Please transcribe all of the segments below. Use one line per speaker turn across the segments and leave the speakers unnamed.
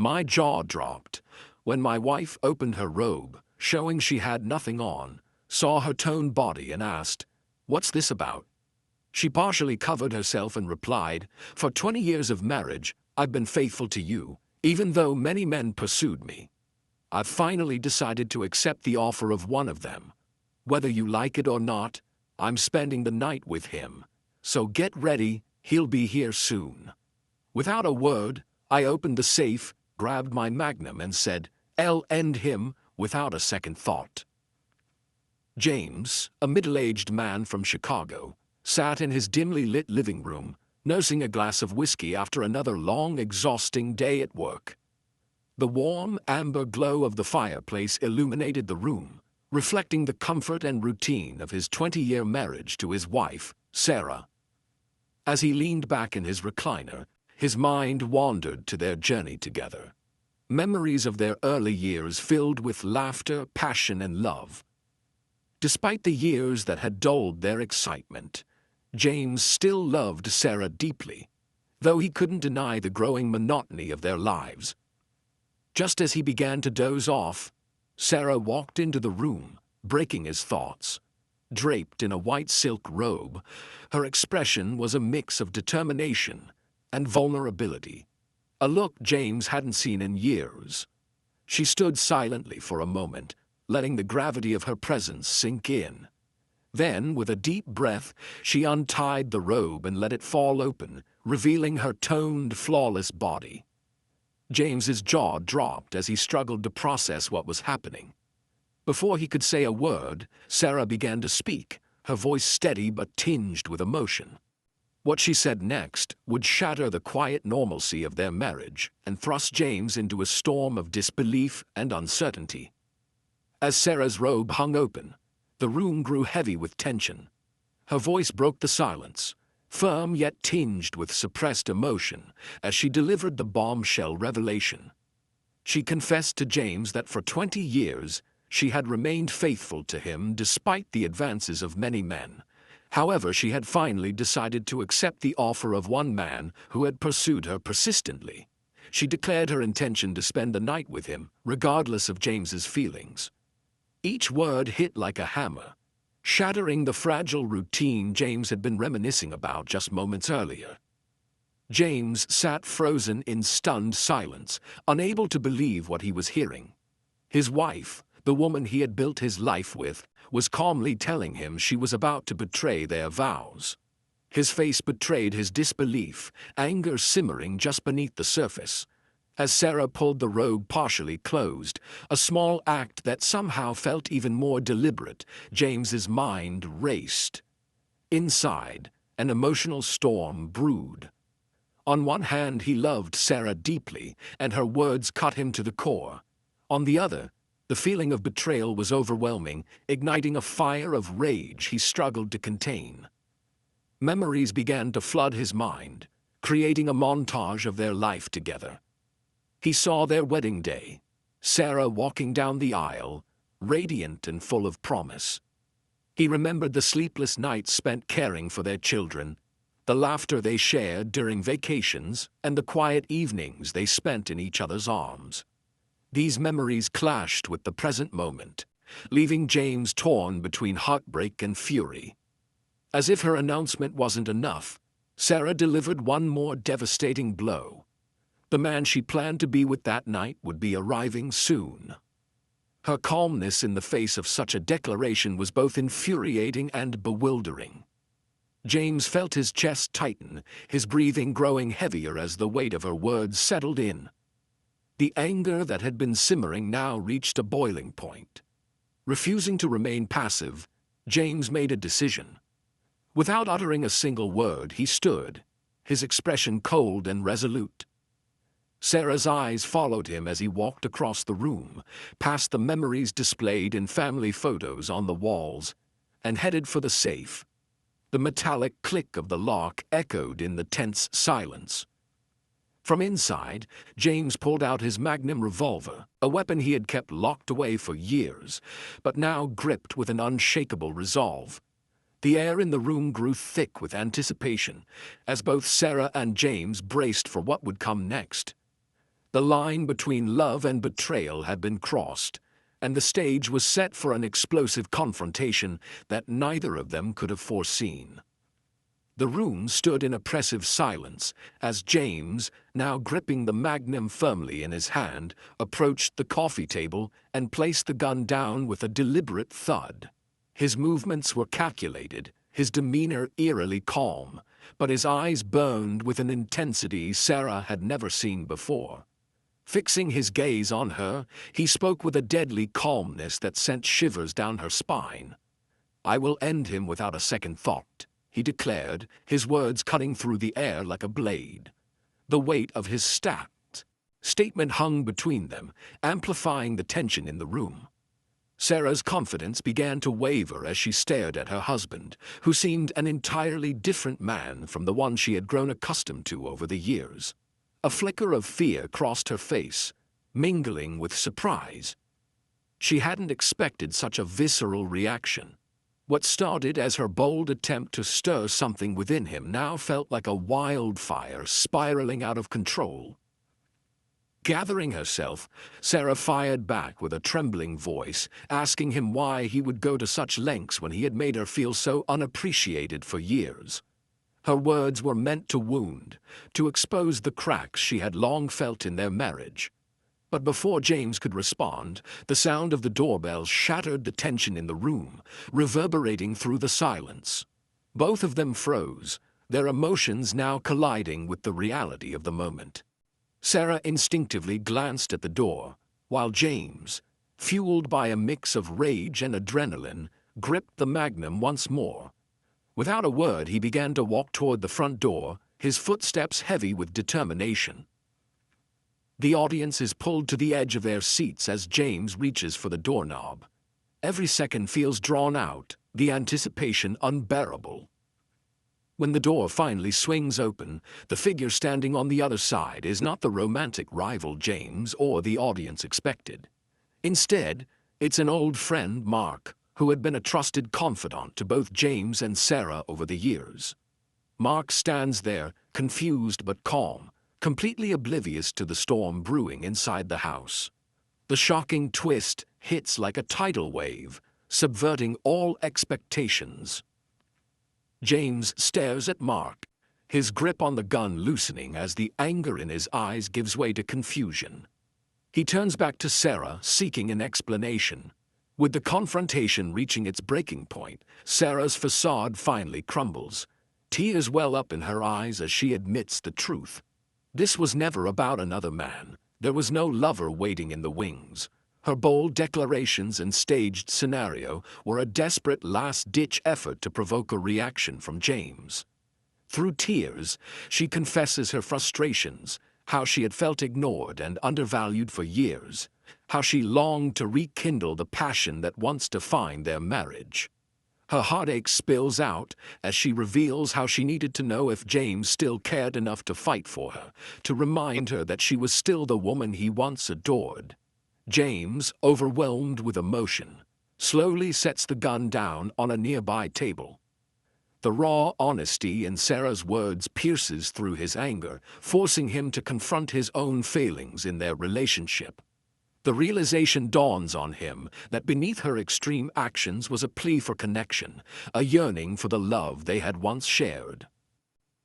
My jaw dropped when my wife opened her robe, showing she had nothing on, saw her toned body and asked, "What's this about?" She partially covered herself and replied, "For 20 years of marriage, I've been faithful to you, even though many men pursued me. I've finally decided to accept the offer of one of them. Whether you like it or not, I'm spending the night with him. So get ready, he'll be here soon." Without a word, I opened the safe, grabbed my magnum and said, "I'll end him," without a second thought. James, a middle-aged man from Chicago, sat in his dimly lit living room, nursing a glass of whiskey after another long, exhausting day at work. The warm, amber glow of the fireplace illuminated the room, reflecting the comfort and routine of his 20-year marriage to his wife, Sarah. As he leaned back in his recliner, his mind wandered to their journey together. Memories of their early years filled with laughter, passion, and love. Despite the years that had dulled their excitement, James still loved Sarah deeply, though he couldn't deny the growing monotony of their lives. Just as he began to doze off, Sarah walked into the room, breaking his thoughts. Draped in a white silk robe, her expression was a mix of determination and vulnerability, a look James hadn't seen in years. She stood silently for a moment, letting the gravity of her presence sink in. Then, with a deep breath, she untied the robe and let it fall open, revealing her toned, flawless body. James's jaw dropped as he struggled to process what was happening. Before he could say a word, Sarah began to speak, her voice steady but tinged with emotion. What she said next would shatter the quiet normalcy of their marriage and thrust James into a storm of disbelief and uncertainty. As Sarah's robe hung open, the room grew heavy with tension. Her voice broke the silence, firm yet tinged with suppressed emotion, as she delivered the bombshell revelation. She confessed to James that for 20 years she had remained faithful to him despite the advances of many men. However, she had finally decided to accept the offer of one man who had pursued her persistently. She declared her intention to spend the night with him, regardless of James's feelings. Each word hit like a hammer, shattering the fragile routine James had been reminiscing about just moments earlier. James sat frozen in stunned silence, unable to believe what he was hearing. His wife, the woman he had built his life with, was calmly telling him she was about to betray their vows. His face betrayed his disbelief, anger simmering just beneath the surface. As Sarah pulled the robe partially closed, a small act that somehow felt even more deliberate, James's mind raced. Inside, an emotional storm brewed. On one hand, he loved Sarah deeply, and her words cut him to the core. On the other, the feeling of betrayal was overwhelming, igniting a fire of rage he struggled to contain. Memories began to flood his mind, creating a montage of their life together. He saw their wedding day, Sarah walking down the aisle, radiant and full of promise. He remembered the sleepless nights spent caring for their children, the laughter they shared during vacations, and the quiet evenings they spent in each other's arms. These memories clashed with the present moment, leaving James torn between heartbreak and fury. As if her announcement wasn't enough, Sarah delivered one more devastating blow. The man she planned to be with that night would be arriving soon. Her calmness in the face of such a declaration was both infuriating and bewildering. James felt his chest tighten, his breathing growing heavier as the weight of her words settled in. The anger that had been simmering now reached a boiling point. Refusing to remain passive, James made a decision. Without uttering a single word, he stood, his expression cold and resolute. Sarah's eyes followed him as he walked across the room, past the memories displayed in family photos on the walls, and headed for the safe. The metallic click of the lock echoed in the tense silence. From inside, James pulled out his Magnum revolver, a weapon he had kept locked away for years, but now gripped with an unshakable resolve. The air in the room grew thick with anticipation, as both Sarah and James braced for what would come next. The line between love and betrayal had been crossed, and the stage was set for an explosive confrontation that neither of them could have foreseen. The room stood in oppressive silence as James, now gripping the magnum firmly in his hand, approached the coffee table and placed the gun down with a deliberate thud. His movements were calculated, his demeanor eerily calm, but his eyes burned with an intensity Sarah had never seen before. Fixing his gaze on her, he spoke with a deadly calmness that sent shivers down her spine. "I will end him without a second thought," he declared, his words cutting through the air like a blade. The weight of his statement hung between them, amplifying the tension in the room. Sarah's confidence began to waver as she stared at her husband, who seemed an entirely different man from the one she had grown accustomed to over the years. A flicker of fear crossed her face, mingling with surprise. She hadn't expected such a visceral reaction. What started as her bold attempt to stir something within him now felt like a wildfire spiraling out of control. Gathering herself, Sarah fired back with a trembling voice, asking him why he would go to such lengths when he had made her feel so unappreciated for years. Her words were meant to wound, to expose the cracks she had long felt in their marriage. But before James could respond, the sound of the doorbell shattered the tension in the room, reverberating through the silence. Both of them froze, their emotions now colliding with the reality of the moment. Sarah instinctively glanced at the door, while James, fueled by a mix of rage and adrenaline, gripped the magnum once more. Without a word, he began to walk toward the front door, his footsteps heavy with determination. The audience is pulled to the edge of their seats as James reaches for the doorknob. Every second feels drawn out, the anticipation unbearable. When the door finally swings open, the figure standing on the other side is not the romantic rival James or the audience expected. Instead, it's an old friend, Mark, who had been a trusted confidant to both James and Sarah over the years. Mark stands there, confused but calm, completely oblivious to the storm brewing inside the house. The shocking twist hits like a tidal wave, subverting all expectations. James stares at Mark, his grip on the gun loosening as the anger in his eyes gives way to confusion. He turns back to Sarah, seeking an explanation. With the confrontation reaching its breaking point, Sarah's facade finally crumbles. Tears well up in her eyes as she admits the truth. This was never about another man. There was no lover waiting in the wings. Her bold declarations and staged scenario were a desperate last-ditch effort to provoke a reaction from James. Through tears, she confesses her frustrations, how she had felt ignored and undervalued for years, how she longed to rekindle the passion that once defined their marriage. Her heartache spills out as she reveals how she needed to know if James still cared enough to fight for her, to remind her that she was still the woman he once adored. James, overwhelmed with emotion, slowly sets the gun down on a nearby table. The raw honesty in Sarah's words pierces through his anger, forcing him to confront his own failings in their relationship. The realization dawns on him that beneath her extreme actions was a plea for connection, a yearning for the love they had once shared.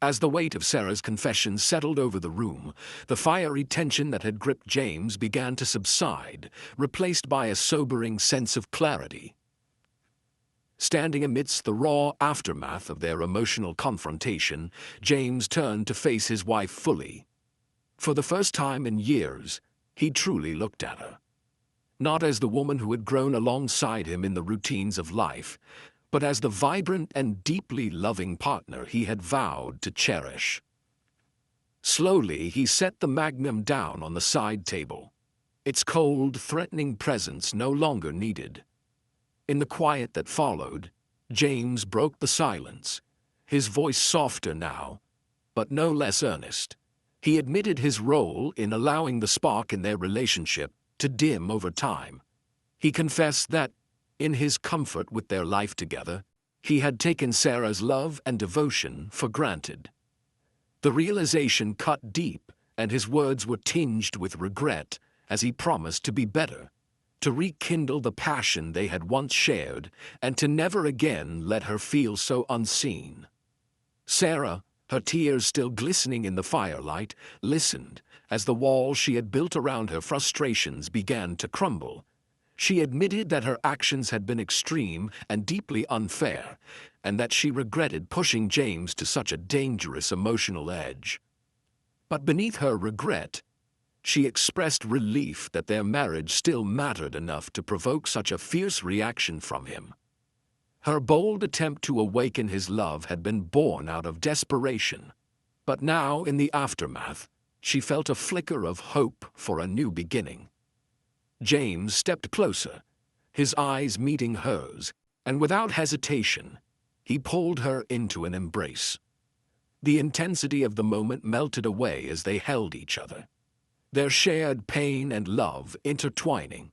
As the weight of Sarah's confession settled over the room, the fiery tension that had gripped James began to subside, replaced by a sobering sense of clarity. Standing amidst the raw aftermath of their emotional confrontation, James turned to face his wife fully. For the first time in years, he truly looked at her. Not as the woman who had grown alongside him in the routines of life, but as the vibrant and deeply loving partner he had vowed to cherish. Slowly, he set the magnum down on the side table, its cold, threatening presence no longer needed. In the quiet that followed, James broke the silence, his voice softer now, but no less earnest. He admitted his role in allowing the spark in their relationship to dim over time. He confessed that, in his comfort with their life together, he had taken Sarah's love and devotion for granted. The realization cut deep and his words were tinged with regret as he promised to be better, to rekindle the passion they had once shared, and to never again let her feel so unseen. Sarah, her tears still glistening in the firelight, listened as the walls she had built around her frustrations began to crumble. She admitted that her actions had been extreme and deeply unfair, and that she regretted pushing James to such a dangerous emotional edge. But beneath her regret, she expressed relief that their marriage still mattered enough to provoke such a fierce reaction from him. Her bold attempt to awaken his love had been born out of desperation, but now, in the aftermath, she felt a flicker of hope for a new beginning. James stepped closer, his eyes meeting hers, and without hesitation, he pulled her into an embrace. The intensity of the moment melted away as they held each other, their shared pain and love intertwining.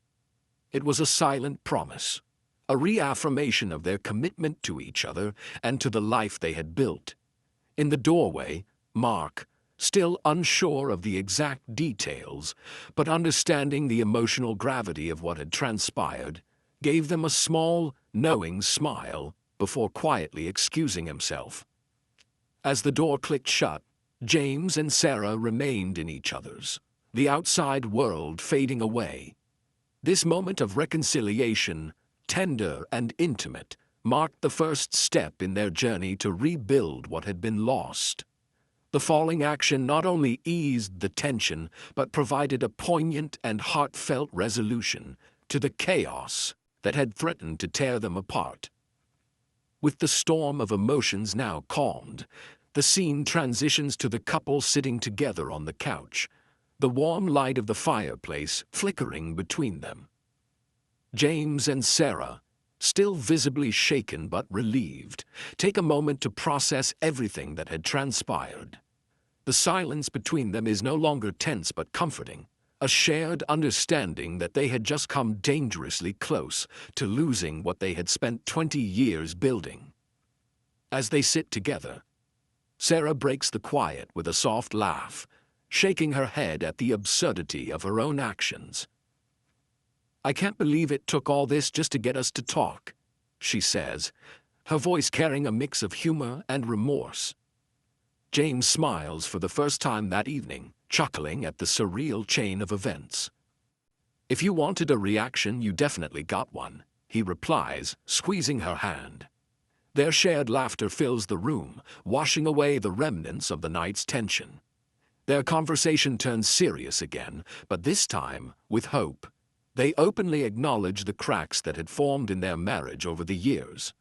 It was a silent promise, a reaffirmation of their commitment to each other and to the life they had built. In the doorway, Mark, still unsure of the exact details, but understanding the emotional gravity of what had transpired, gave them a small, knowing smile before quietly excusing himself. As the door clicked shut, James and Sarah remained in each other's, the outside world fading away. This moment of reconciliation, tender and intimate, marked the first step in their journey to rebuild what had been lost. The falling action not only eased the tension, but provided a poignant and heartfelt resolution to the chaos that had threatened to tear them apart. With the storm of emotions now calmed, the scene transitions to the couple sitting together on the couch, the warm light of the fireplace flickering between them. James and Sarah, still visibly shaken but relieved, take a moment to process everything that had transpired. The silence between them is no longer tense but comforting, a shared understanding that they had just come dangerously close to losing what they had spent 20 years building. As they sit together, Sarah breaks the quiet with a soft laugh, shaking her head at the absurdity of her own actions. "I can't believe it took all this just to get us to talk," she says, her voice carrying a mix of humor and remorse. James smiles for the first time that evening, chuckling at the surreal chain of events. "If you wanted a reaction, you definitely got one," he replies, squeezing her hand. Their shared laughter fills the room, washing away the remnants of the night's tension. Their conversation turns serious again, but this time with hope. They openly acknowledge the cracks that had formed in their marriage over the years.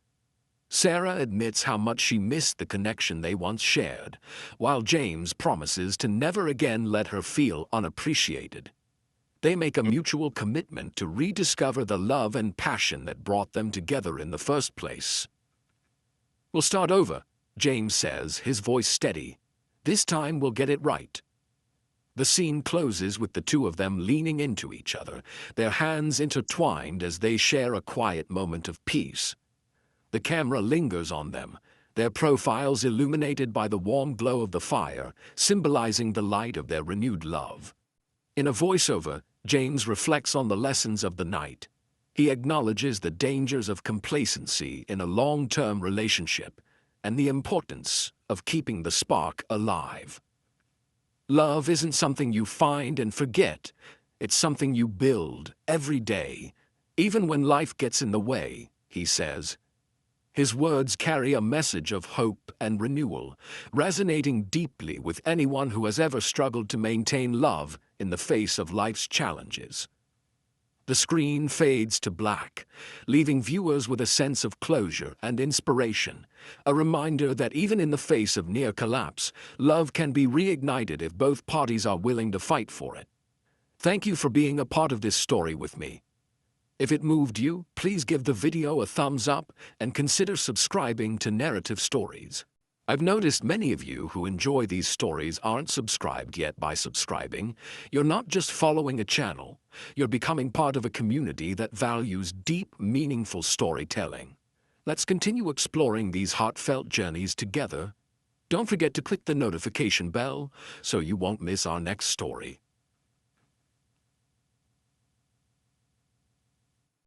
Sarah admits how much she missed the connection they once shared, while James promises to never again let her feel unappreciated. They make a mutual commitment to rediscover the love and passion that brought them together in the first place. "We'll start over," James says, his voice steady. "This time we'll get it right." The scene closes with the two of them leaning into each other, their hands intertwined as they share a quiet moment of peace. The camera lingers on them, their profiles illuminated by the warm glow of the fire, symbolizing the light of their renewed love. In a voiceover, James reflects on the lessons of the night. He acknowledges the dangers of complacency in a long-term relationship and the importance of keeping the spark alive. "Love isn't something you find and forget. It's something you build every day, even when life gets in the way," he says. His words carry a message of hope and renewal, resonating deeply with anyone who has ever struggled to maintain love in the face of life's challenges. The screen fades to black, leaving viewers with a sense of closure and inspiration, a reminder that even in the face of near collapse, love can be reignited if both parties are willing to fight for it. Thank you for being a part of this story with me. If it moved you, please give the video a thumbs up and consider subscribing to Narrative Stories. I've noticed many of you who enjoy these stories aren't subscribed yet. By subscribing, you're not just following a channel, you're becoming part of a community that values deep, meaningful storytelling. Let's continue exploring these heartfelt journeys together. Don't forget to click the notification bell so you won't miss our next story.